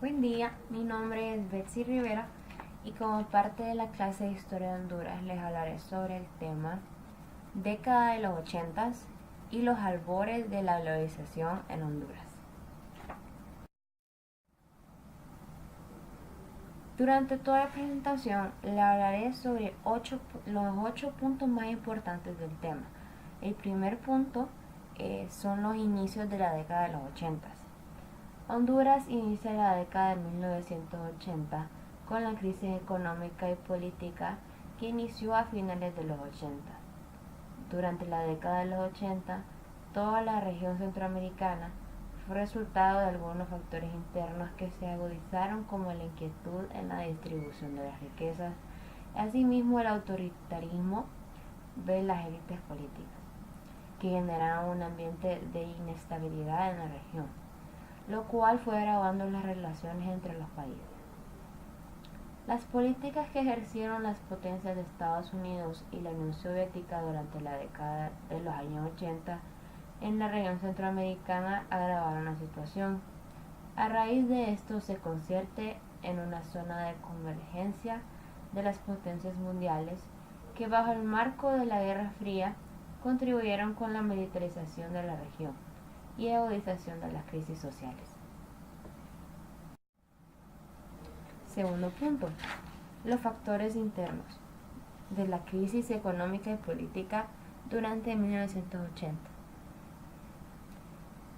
Buen día, mi nombre es Betsy Rivera y como parte de la clase de Historia de Honduras les hablaré sobre el tema década de los 80 y los albores de la globalización en Honduras. Durante toda la presentación le hablaré sobre los 8 puntos más importantes del tema. El primer punto son los inicios de la década de los 80. Honduras inicia la década de 1980 con la crisis económica y política que inició a finales de los 80. Durante la década de los 80, toda la región centroamericana fue resultado de algunos factores internos que se agudizaron como la inquietud en la distribución de las riquezas, asimismo el autoritarismo de las élites políticas, que generaron un ambiente de inestabilidad en la región, lo cual fue agravando las relaciones entre los países. Las políticas que ejercieron las potencias de Estados Unidos y la Unión Soviética durante la década de los años 80 en la región centroamericana agravaron la situación. A raíz de esto se convierte en una zona de convergencia de las potencias mundiales que bajo el marco de la Guerra Fría contribuyeron con la militarización de la región y agudización de las crisis sociales. Segundo punto, los factores internos de la crisis económica y política durante 1980.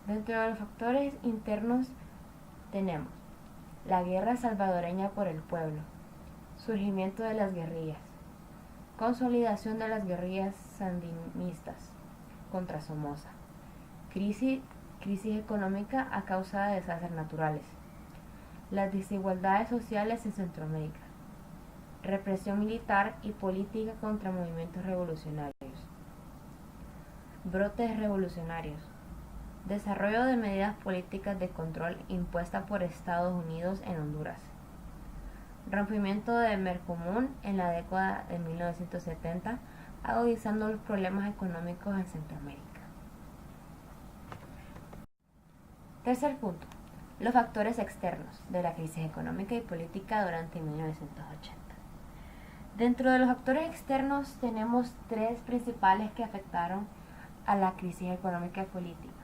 Dentro de los factores internos tenemos la guerra salvadoreña por el pueblo, surgimiento de las guerrillas, consolidación de las guerrillas sandinistas contra Somoza, crisis económica a causa de desastres naturales, las desigualdades sociales en Centroamérica, represión militar y política contra movimientos revolucionarios, brotes revolucionarios, desarrollo de medidas políticas de control impuestas por Estados Unidos en Honduras, rompimiento de Mercomún en la década de 1970, agudizando los problemas económicos en Centroamérica. Tercer punto, los factores externos de la crisis económica y política durante 1980. Dentro de los factores externos tenemos tres principales que afectaron a la crisis económica y política.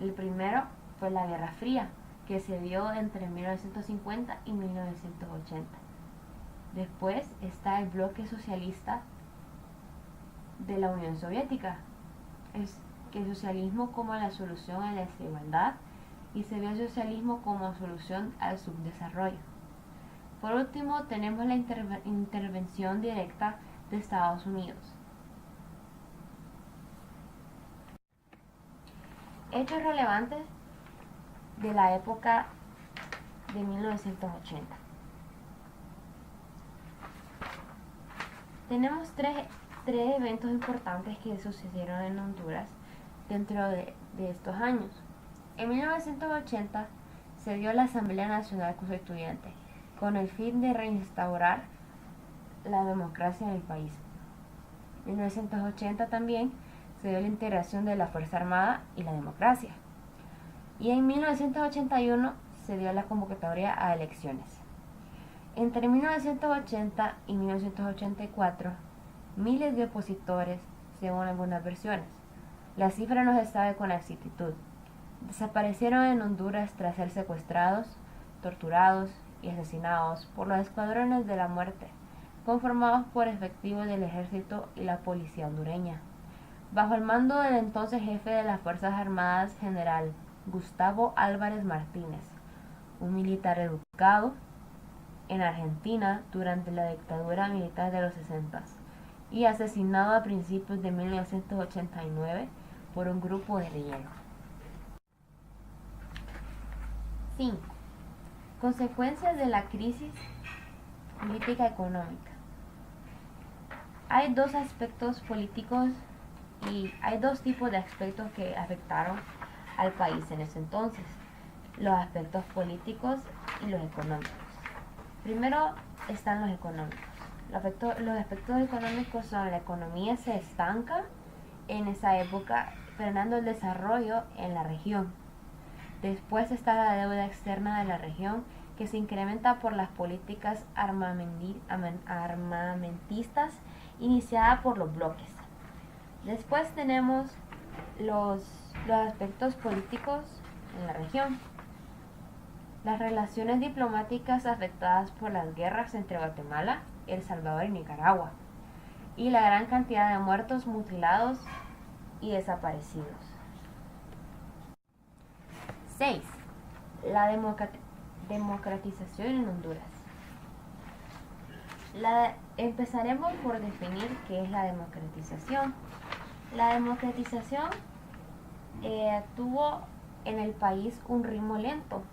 El primero fue la Guerra Fría, que se dio entre 1950 y 1980. Después está el bloque socialista de la Unión Soviética, el socialismo como la solución a la desigualdad y se vio el socialismo como solución al subdesarrollo. Por último, tenemos la intervención directa de Estados Unidos. Hechos relevantes de la época de 1980. Tenemos tres eventos importantes que sucedieron en Honduras dentro de estos años. En 1980 se dio la Asamblea Nacional Constituyente con el fin de reinstaurar la democracia en el país. En 1980 también se dio la integración de la Fuerza Armada y la democracia. Y en 1981 se dio la convocatoria a elecciones. Entre 1980 y 1984, miles de opositores, según algunas versiones, la cifra no se sabe con exactitud, desaparecieron en Honduras tras ser secuestrados, torturados y asesinados por los escuadrones de la muerte, conformados por efectivos del ejército y la policía hondureña, bajo el mando del entonces jefe de las Fuerzas Armadas, general Gustavo Álvarez Martínez, un militar educado en Argentina durante la dictadura militar de los 60 y asesinado a principios de 1989 por un grupo guerrillero. 5. Consecuencias de la crisis política económica. Hay dos aspectos políticos y hay dos tipos de aspectos que afectaron al país en ese entonces: los aspectos políticos y los económicos. Primero están los económicos. Los aspectos económicos son: la economía se estanca en esa época, frenando el desarrollo en la región. Después está la deuda externa de la región, que se incrementa por las políticas armamentistas iniciadas por los bloques. Después tenemos los aspectos políticos en la región. Las relaciones diplomáticas afectadas por las guerras entre Guatemala, El Salvador y Nicaragua, y la gran cantidad de muertos, mutilados y desaparecidos. 6. La democratización en Honduras. Empezaremos por definir qué es la democratización. La democratización tuvo en el país un ritmo lento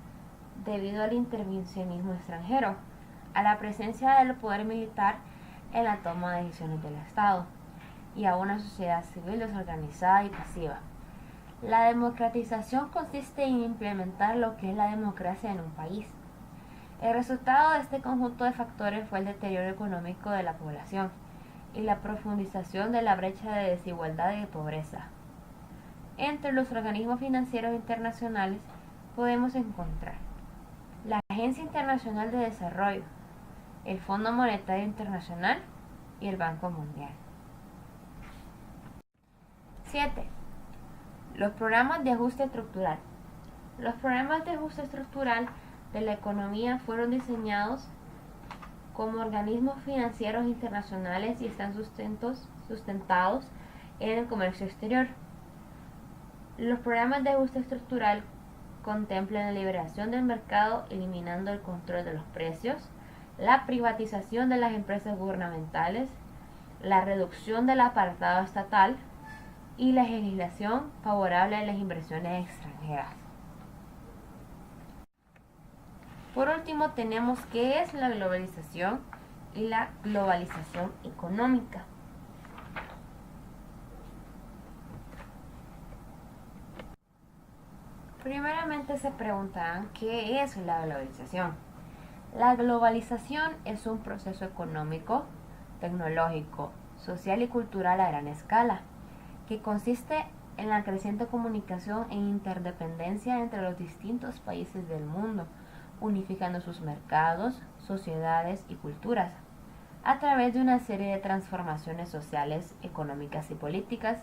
debido al intervencionismo extranjero, a la presencia del poder militar en la toma de decisiones del Estado y a una sociedad civil desorganizada y pasiva. La democratización consiste en implementar lo que es la democracia en un país. El resultado de este conjunto de factores fue el deterioro económico de la población y la profundización de la brecha de desigualdad y de pobreza. Entre los organismos financieros internacionales podemos encontrar la Agencia Internacional de Desarrollo, el Fondo Monetario Internacional y el Banco Mundial. 7. Los programas de ajuste estructural. Los programas de ajuste estructural de la economía fueron diseñados como organismos financieros internacionales y están sustentados en el comercio exterior. Los programas de ajuste estructural contemplan la liberación del mercado eliminando el control de los precios, la privatización de las empresas gubernamentales, la reducción del apartado estatal y la legislación favorable a las inversiones extranjeras. Por último tenemos qué es la globalización y la globalización económica. Primeramente se preguntarán qué es la globalización. La globalización es un proceso económico, tecnológico, social y cultural a gran escala, que consiste en la creciente comunicación e interdependencia entre los distintos países del mundo, unificando sus mercados, sociedades y culturas, a través de una serie de transformaciones sociales, económicas y políticas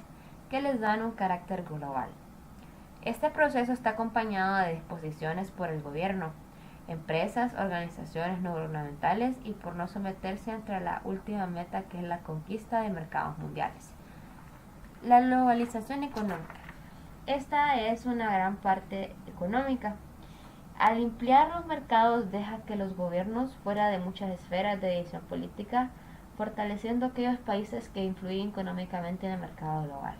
que les dan un carácter global. Este proceso está acompañado de disposiciones por el gobierno, empresas, organizaciones no gubernamentales y por no someterse ante la última meta que es la conquista de mercados mundiales. La globalización económica. Esta es una gran parte económica. Al ampliar los mercados deja que los gobiernos fuera de muchas esferas de decisión política, fortaleciendo aquellos países que influyen económicamente en el mercado global.